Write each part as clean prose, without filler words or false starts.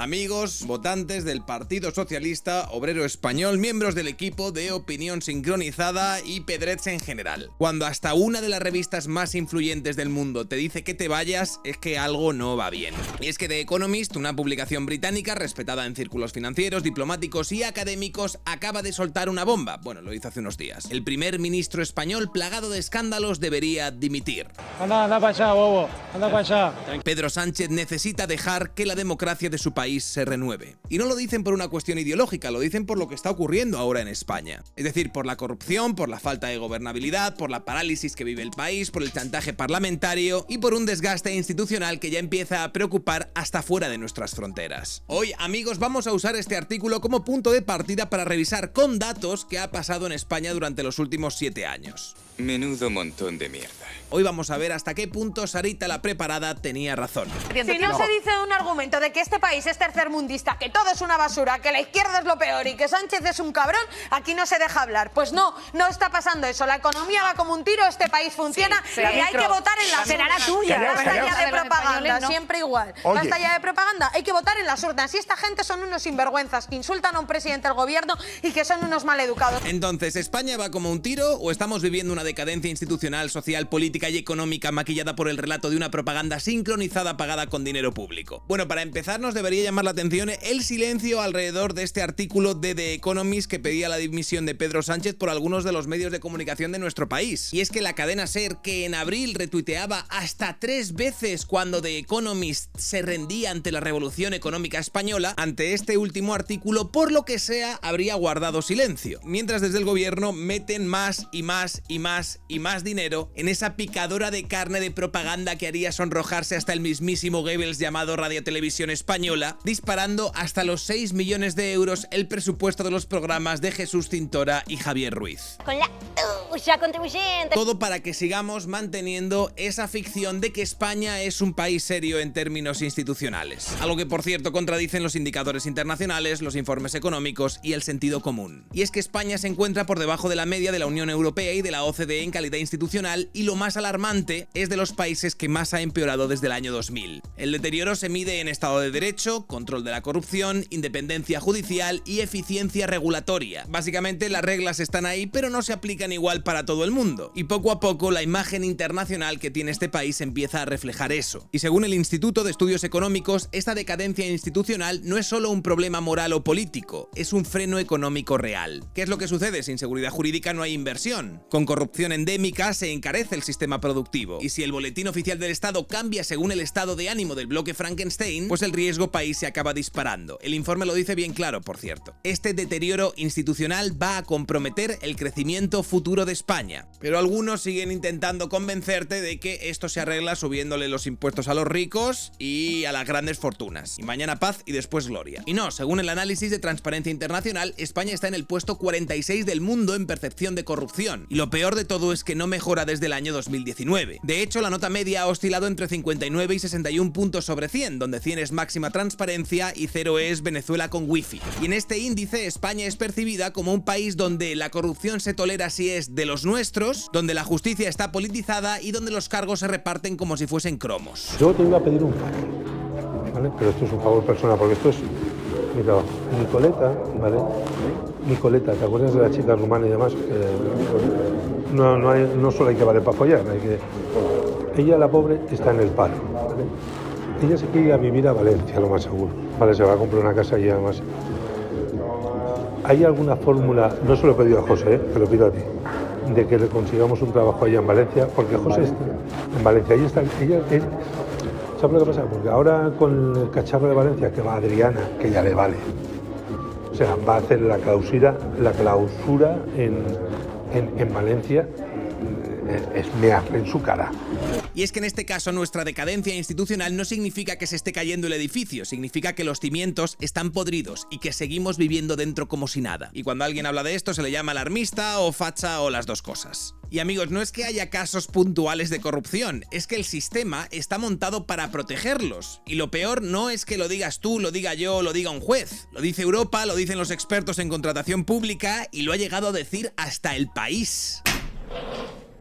amigos, votantes del Partido Socialista Obrero Español, miembros del equipo de Opinión Sincronizada y Pedrets en general. Cuando hasta una de las revistas más influyentes del mundo te dice que te vayas, es que algo no va bien. Y es que The Economist, una publicación británica respetada en círculos financieros, diplomáticos y académicos, acaba de soltar una bomba. Bueno, lo hizo hace unos días. El primer ministro español, plagado de escándalos, debería dimitir. Anda para allá, bobo. Anda para allá. Pedro Sánchez necesita dejar que la democracia de su país se renueve. Y no lo dicen por una cuestión ideológica, lo dicen por lo que está ocurriendo ahora en España. Es decir, por la corrupción, por la falta de gobernabilidad, por la parálisis que vive el país, por el chantaje parlamentario y por un desgaste institucional que ya empieza a preocupar hasta fuera de nuestras fronteras. Hoy, amigos, vamos a usar este artículo como punto de partida para revisar con datos qué ha pasado en España durante los últimos 7 años. Menudo montón de mierda. Hoy vamos a ver hasta qué punto Sarita la preparada tenía razón. Si no se dice un argumento de que este país es tercermundista, que todo es una basura, que la izquierda es lo peor y que Sánchez es un cabrón, aquí no se deja hablar. Pues no está pasando eso. La economía va como un tiro, este país funciona y hay que votar en las será la urnas. tuya. Basta ya de propaganda, ¿no? siempre igual. Oye. Basta ya de propaganda, hay que votar en las urnas. Y esta gente son unos sinvergüenzas que insultan a un presidente del gobierno y que son unos maleducados. Entonces, ¿España va como un tiro o estamos viviendo una decadencia institucional, social, política y económica maquillada por el relato de una propaganda sincronizada pagada con dinero público? Bueno, para empezar nos debería llamar la atención el silencio alrededor de este artículo de The Economist que pedía la dimisión de Pedro Sánchez por algunos de los medios de comunicación de nuestro país. Y es que la cadena SER, que en abril retuiteaba hasta 3 veces cuando The Economist se rendía ante la revolución económica española, ante este último artículo, por lo que sea, habría guardado silencio. Mientras desde el gobierno meten más y más y más y más dinero en esa picadora de carne de propaganda que haría sonrojarse hasta el mismísimo Goebbels llamado Radio Televisión Española, disparando hasta los 6 millones de euros el presupuesto de los programas de Jesús Cintora y Javier Ruiz. Con la tuya contribuyente. Todo para que sigamos manteniendo esa ficción de que España es un país serio en términos institucionales. Algo que, por cierto, contradicen los indicadores internacionales, los informes económicos y el sentido común. Y es que España se encuentra por debajo de la media de la Unión Europea y de la OCDE en calidad institucional, y lo más alarmante es de los países que más ha empeorado desde el año 2000. El deterioro se mide en Estado de Derecho, control de la corrupción, independencia judicial y eficiencia regulatoria. Básicamente las reglas están ahí, pero no se aplican igual para todo el mundo. Y poco a poco la imagen internacional que tiene este país empieza a reflejar eso. Y según el Instituto de Estudios Económicos, esta decadencia institucional no es solo un problema moral o político, es un freno económico real. ¿Qué es lo que sucede? Sin seguridad jurídica no hay inversión. Con corrupción endémica se encarece el sistema productivo. Y si el boletín oficial del Estado cambia según el estado de ánimo del bloque Frankenstein, pues el riesgo país se acaba disparando. El informe lo dice bien claro, por cierto. Este deterioro institucional va a comprometer el crecimiento futuro de España. Pero algunos siguen intentando convencerte de que esto se arregla subiéndole los impuestos a los ricos y a las grandes fortunas. Y mañana paz y después gloria. Y no, según el análisis de Transparencia Internacional, España está en el puesto 46 del mundo en percepción de corrupción. Y lo peor de todo es que no mejora desde el año 2019. De hecho, la nota media ha oscilado entre 59 y 61 puntos sobre 100, donde 100 es máxima transparencia y 0 es Venezuela con wifi. Y en este índice, España es percibida como un país donde la corrupción se tolera si es de los nuestros, donde la justicia está politizada y donde los cargos se reparten como si fuesen cromos. Yo te iba a pedir un favor, ¿vale? Pero esto es un favor personal, porque esto es mi trabajo. Nicoleta, ¿vale? Nicoleta, ¿te acuerdas de la chica rumana y demás? No solo hay que valer para follar, hay que... Ella, la pobre, está en el paro, ¿vale? Ella se quiere ir a vivir a Valencia, lo más seguro. Vale, se va a comprar una casa y además... ¿Hay alguna fórmula, no se lo he pedido a José, te lo pido a ti, de que le consigamos un trabajo allá en Valencia? Porque José está en Valencia, ahí está, ¿sabes lo que pasa? Porque ahora con el cacharro de Valencia, que va Adriana, que ya le vale, o sea, va a hacer la clausura en Valencia, es mearle en su cara. Y es que en este caso nuestra decadencia institucional no significa que se esté cayendo el edificio, significa que los cimientos están podridos y que seguimos viviendo dentro como si nada. Y cuando alguien habla de esto se le llama alarmista o facha o las dos cosas. Y amigos, no es que haya casos puntuales de corrupción, es que el sistema está montado para protegerlos. Y lo peor no es que lo digas tú, lo diga yo o lo diga un juez. Lo dice Europa, lo dicen los expertos en contratación pública y lo ha llegado a decir hasta El País.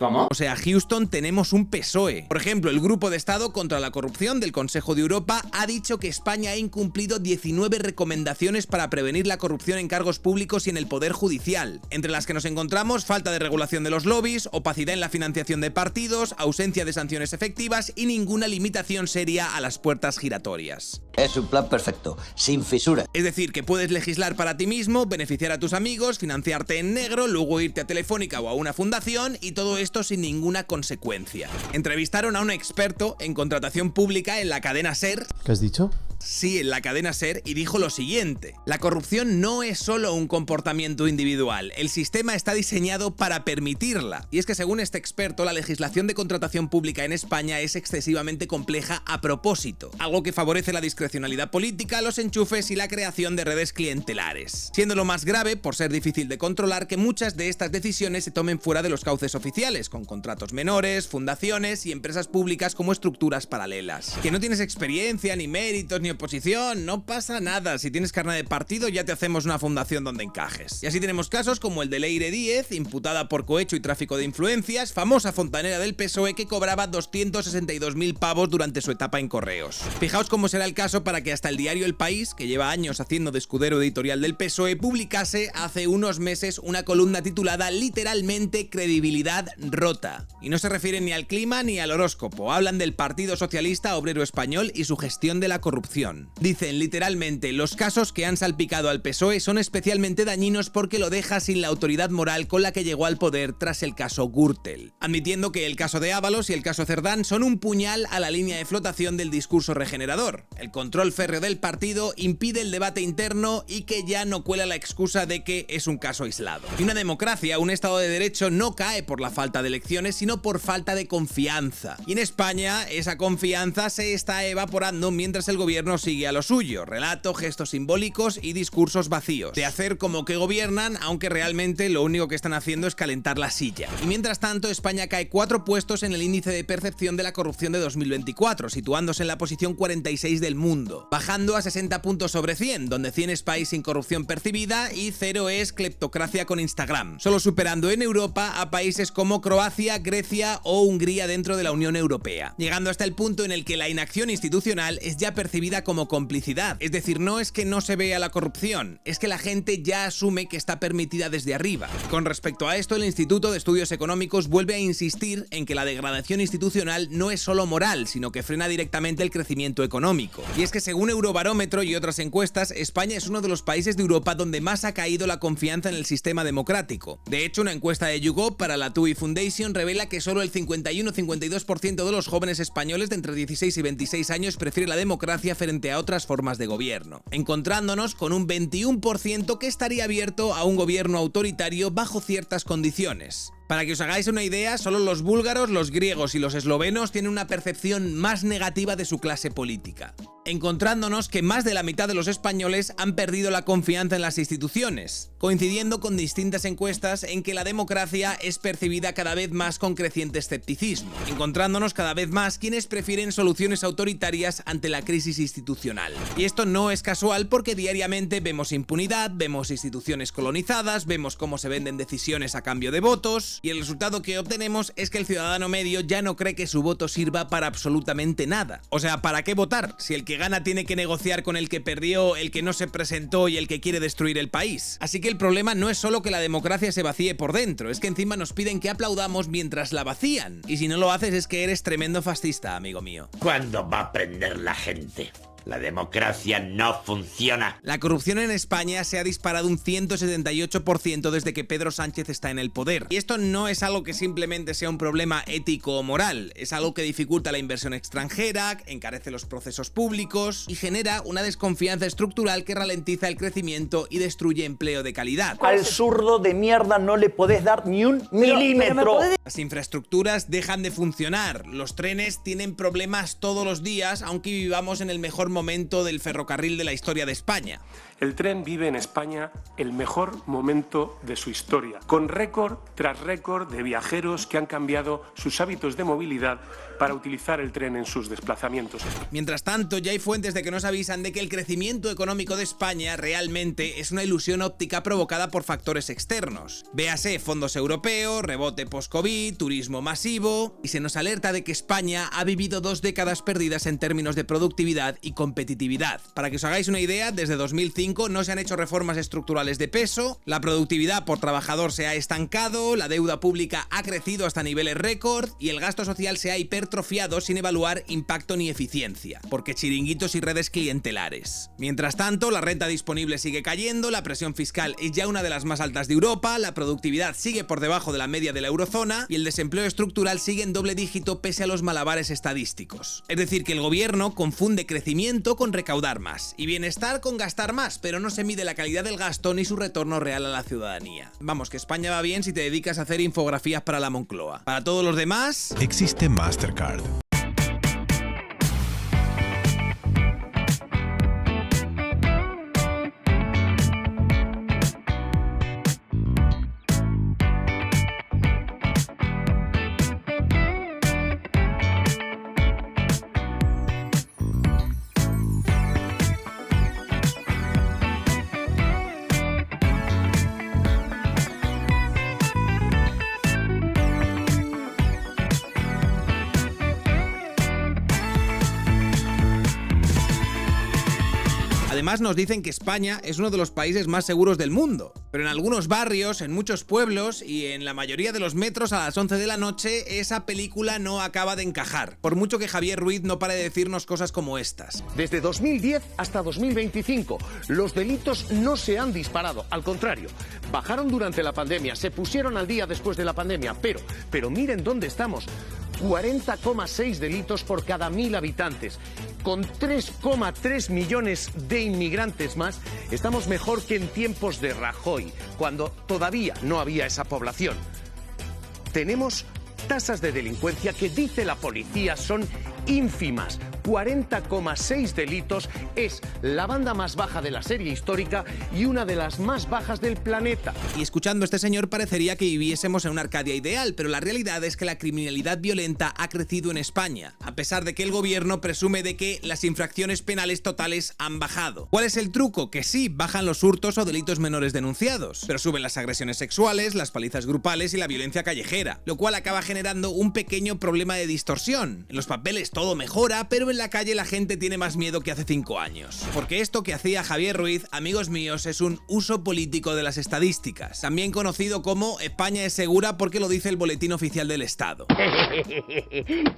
¿Cómo? O sea, Houston tenemos un PSOE. Por ejemplo, el Grupo de Estado contra la Corrupción del Consejo de Europa ha dicho que España ha incumplido 19 recomendaciones para prevenir la corrupción en cargos públicos y en el Poder Judicial, entre las que nos encontramos falta de regulación de los lobbies, opacidad en la financiación de partidos, ausencia de sanciones efectivas y ninguna limitación seria a las puertas giratorias. Es un plan perfecto, sin fisuras. Es decir, que puedes legislar para ti mismo, beneficiar a tus amigos, financiarte en negro, luego irte a Telefónica o a una fundación y todo esto sin ninguna consecuencia. Entrevistaron a un experto en contratación pública en la cadena SER. ¿Qué has dicho? Sí, en la cadena SER, y dijo lo siguiente: la corrupción no es solo un comportamiento individual, el sistema está diseñado para permitirla. Y es que según este experto, la legislación de contratación pública en España es excesivamente compleja a propósito, algo que favorece la discrecionalidad política, los enchufes y la creación de redes clientelares. Siendo lo más grave, por ser difícil de controlar, que muchas de estas decisiones se tomen fuera de los cauces oficiales, con contratos menores, fundaciones y empresas públicas como estructuras paralelas. Que no tienes experiencia, ni méritos, ni oposición, no pasa nada. Si tienes carnet de partido, ya te hacemos una fundación donde encajes. Y así tenemos casos como el de Leire Díez, imputada por cohecho y tráfico de influencias, famosa fontanera del PSOE que cobraba 262.000 pavos durante su etapa en Correos. Fijaos cómo será el caso para que hasta el diario El País, que lleva años haciendo de escudero editorial del PSOE, publicase hace unos meses una columna titulada literalmente "Credibilidad rota". Y no se refieren ni al clima ni al horóscopo, hablan del Partido Socialista Obrero Español y su gestión de la corrupción. Dicen literalmente: los casos que han salpicado al PSOE son especialmente dañinos porque lo deja sin la autoridad moral con la que llegó al poder tras el caso Gürtel, admitiendo que el caso de Ábalos y el caso Cerdán son un puñal a la línea de flotación del discurso regenerador. El control férreo del partido impide el debate interno y que ya no cuela la excusa de que es un caso aislado. Y una democracia, un Estado de Derecho, no cae por la falta de elecciones, sino por falta de confianza. Y en España, esa confianza se está evaporando mientras el gobierno sigue a lo suyo: relato, gestos simbólicos y discursos vacíos, de hacer como que gobiernan, aunque realmente lo único que están haciendo es calentar la silla. Y mientras tanto, España cae 4 puestos en el índice de percepción de la corrupción de 2024, situándose en la posición 46 del mundo, bajando a 60 puntos sobre 100, donde 100 es país sin corrupción percibida y 0 es cleptocracia con Instagram, solo superando en Europa a países como Croacia, Grecia o Hungría dentro de la Unión Europea, llegando hasta el punto en el que la inacción institucional es ya percibida como complicidad. Es decir, no es que no se vea la corrupción, es que la gente ya asume que está permitida desde arriba. Con respecto a esto, el Instituto de Estudios Económicos vuelve a insistir en que la degradación institucional no es solo moral, sino que frena directamente el crecimiento económico. Y es que según Eurobarómetro y otras encuestas, España es uno de los países de Europa donde más ha caído la confianza en el sistema democrático. De hecho, una encuesta de YouGov para la TUI Foundation revela que solo el 51-52% de los jóvenes españoles de entre 16 y 26 años prefiere la democracia frente a otras formas de gobierno, encontrándonos con un 21% que estaría abierto a un gobierno autoritario bajo ciertas condiciones. Para que os hagáis una idea, solo los búlgaros, los griegos y los eslovenos tienen una percepción más negativa de su clase política, encontrándonos que más de la mitad de los españoles han perdido la confianza en las instituciones, coincidiendo con distintas encuestas en que la democracia es percibida cada vez más con creciente escepticismo, encontrándonos cada vez más quienes prefieren soluciones autoritarias ante la crisis institucional. Y esto no es casual porque diariamente vemos impunidad, vemos instituciones colonizadas, vemos cómo se venden decisiones a cambio de votos, y el resultado que obtenemos es que el ciudadano medio ya no cree que su voto sirva para absolutamente nada. O sea, ¿para qué votar si el que gana tiene que negociar con el que perdió, el que no se presentó y el que quiere destruir el país? Así que el problema no es solo que la democracia se vacíe por dentro, es que encima nos piden que aplaudamos mientras la vacían. Y si no lo haces es que eres tremendo fascista, amigo mío. ¿Cuándo va a aprender la gente? La democracia no funciona. La corrupción en España se ha disparado un 178% desde que Pedro Sánchez está en el poder. Y esto no es algo que simplemente sea un problema ético o moral, es algo que dificulta la inversión extranjera, encarece los procesos públicos y genera una desconfianza estructural que ralentiza el crecimiento y destruye empleo de calidad. Al zurdo de mierda no le podés dar ni un milímetro. Las infraestructuras dejan de funcionar, los trenes tienen problemas todos los días, aunque vivamos en el mejor momento del ferrocarril de la historia de España. El tren vive en España el mejor momento de su historia, con récord tras récord de viajeros que han cambiado sus hábitos de movilidad para utilizar el tren en sus desplazamientos. Mientras tanto, ya hay fuentes de que nos avisan de que el crecimiento económico de España realmente es una ilusión óptica provocada por factores externos. Véase fondos europeos, rebote post-COVID, turismo masivo, y se nos alerta de que España ha vivido 2 décadas perdidas en términos de productividad y competitividad. Para que os hagáis una idea, desde 2005 no se han hecho reformas estructurales de peso, la productividad por trabajador se ha estancado, la deuda pública ha crecido hasta niveles récord y el gasto social se ha hipertrofiado sin evaluar impacto ni eficiencia, porque chiringuitos y redes clientelares. Mientras tanto, la renta disponible sigue cayendo, la presión fiscal es ya una de las más altas de Europa, la productividad sigue por debajo de la media de la eurozona y el desempleo estructural sigue en doble dígito pese a los malabares estadísticos. Es decir, que el gobierno confunde crecimiento con recaudar más y bienestar con gastar más, pero no se mide la calidad del gasto ni su retorno real a la ciudadanía. Vamos, que España va bien si te dedicas a hacer infografías para la Moncloa. Para todos los demás, existe Mastercard. Además nos dicen que España es uno de los países más seguros del mundo, pero en algunos barrios, en muchos pueblos y en la mayoría de los metros a las 11 de la noche esa película no acaba de encajar, por mucho que Javier Ruiz no pare de decirnos cosas como estas. Desde 2010 hasta 2025 los delitos no se han disparado, al contrario, bajaron durante la pandemia, se pusieron al día después de la pandemia, pero miren dónde estamos. 40,6 delitos por cada 1000 habitantes. Con 3,3 millones de inmigrantes más, estamos mejor que en tiempos de Rajoy, cuando todavía no había esa población. Tenemos tasas de delincuencia que dice la policía son ínfimas. 40,6 delitos, es la banda más baja de la serie histórica y una de las más bajas del planeta. Y escuchando a este señor parecería que viviésemos en una Arcadia ideal, pero la realidad es que la criminalidad violenta ha crecido en España, a pesar de que el gobierno presume de que las infracciones penales totales han bajado. ¿Cuál es el truco? Que sí, bajan los hurtos o delitos menores denunciados, pero suben las agresiones sexuales, las palizas grupales y la violencia callejera, lo cual acaba generando un pequeño problema de distorsión. En los papeles todo mejora, pero en la calle la gente tiene más miedo que hace 5 años. Porque esto que hacía Javier Ruiz, amigos míos, es un uso político de las estadísticas, también conocido como España es segura porque lo dice el Boletín Oficial del Estado.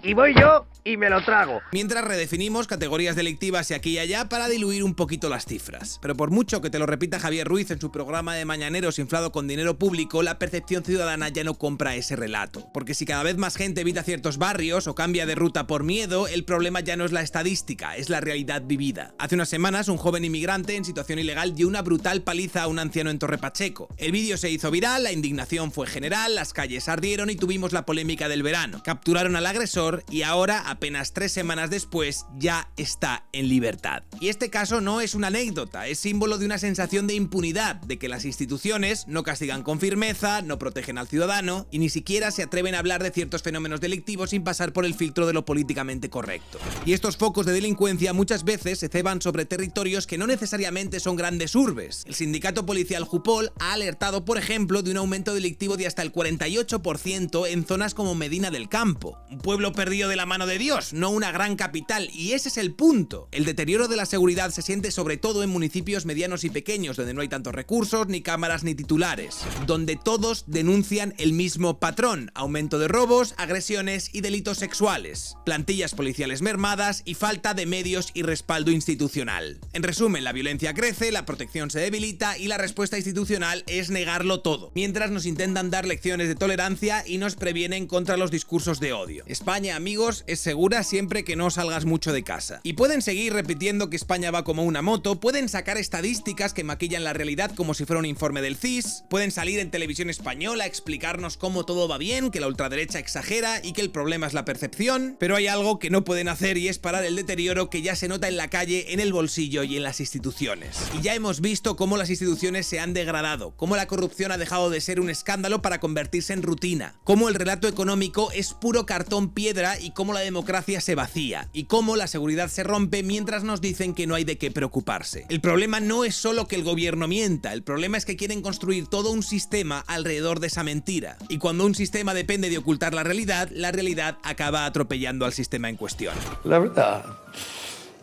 Y voy yo y me lo trago. Mientras redefinimos categorías delictivas y aquí y allá para diluir un poquito las cifras. Pero por mucho que te lo repita Javier Ruiz en su programa de mañaneros inflado con dinero público, la percepción ciudadana ya no compra ese relato. Porque si cada vez más gente evita ciertos barrios o cambia de ruta por miedo, el problema ya no es la estadística, es la realidad vivida. Hace unas semanas un joven inmigrante en situación ilegal dio una brutal paliza a un anciano en Torre Pacheco. El vídeo se hizo viral, la indignación fue general, las calles ardieron y tuvimos la polémica del verano. Capturaron al agresor y ahora, apenas 3 semanas después, ya está en libertad. Y este caso no es una anécdota, es símbolo de una sensación de impunidad, de que las instituciones no castigan con firmeza, no protegen al ciudadano y ni siquiera se atreven a hablar de ciertos fenómenos delictivos sin pasar por el filtro de lo políticamente correcto. Y estos focos de delincuencia muchas veces se ceban sobre territorios que no necesariamente son grandes urbes. El sindicato policial Jupol ha alertado, por ejemplo, de un aumento delictivo de hasta el 48% en zonas como Medina del Campo, un pueblo perdido de la mano de Dios, no una gran capital, y ese es el punto. El deterioro de la seguridad se siente sobre todo en municipios medianos y pequeños, donde no hay tantos recursos, ni cámaras, ni titulares, donde todos denuncian el mismo patrón: aumento de robos, agresiones y delitos sexuales, plantillas policiales mermadas y falta de medios y respaldo institucional. En resumen, la violencia crece, la protección se debilita y la respuesta institucional es negarlo todo, mientras nos intentan dar lecciones de tolerancia y nos previenen contra los discursos de odio. España, amigos, es segura. segura siempre que no salgas mucho de casa. Y pueden seguir repitiendo que España va como una moto, pueden sacar estadísticas que maquillan la realidad como si fuera un informe del CIS, pueden salir en televisión española a explicarnos cómo todo va bien, que la ultraderecha exagera y que el problema es la percepción, pero hay algo que no pueden hacer y es parar el deterioro que ya se nota en la calle, en el bolsillo y en las instituciones. Y ya hemos visto cómo las instituciones se han degradado, cómo la corrupción ha dejado de ser un escándalo para convertirse en rutina, cómo el relato económico es puro cartón piedra y cómo la democracia se vacía, y cómo la seguridad se rompe mientras nos dicen que no hay de qué preocuparse. El problema no es solo que el gobierno mienta, el problema es que quieren construir todo un sistema alrededor de esa mentira. Y cuando un sistema depende de ocultar la realidad acaba atropellando al sistema en cuestión. La verdad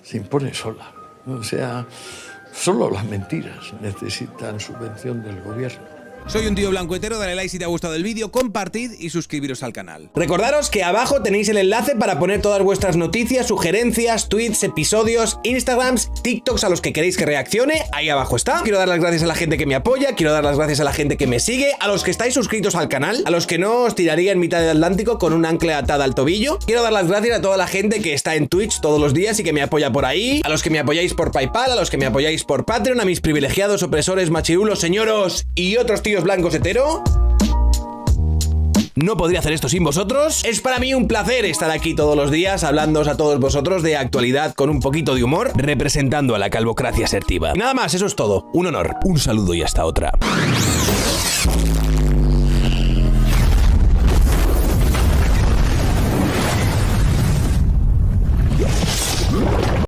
se impone sola. O sea, solo las mentiras necesitan subvención del gobierno. Soy un tío blanco hetero, dale like si te ha gustado el vídeo, compartid y suscribiros al canal. Recordaros que abajo tenéis el enlace para poner todas vuestras noticias, sugerencias, tweets, episodios, Instagrams, TikToks a los que queréis que reaccione, ahí abajo está. Quiero dar las gracias a la gente que me apoya, quiero dar las gracias a la gente que me sigue, a los que estáis suscritos al canal, a los que no os tiraría en mitad del Atlántico con un ancla atada al tobillo. Quiero dar las gracias a toda la gente que está en Twitch todos los días y que me apoya por ahí, a los que me apoyáis por PayPal, a los que me apoyáis por Patreon, a mis privilegiados opresores machirulos, señoros y otros tíos blancos hetero. No podría hacer esto sin vosotros. Es para mí un placer estar aquí todos los días hablándoos a todos vosotros de actualidad con un poquito de humor, representando a la calvocracia asertiva. Nada más, eso es todo. Un honor, un saludo y hasta otra.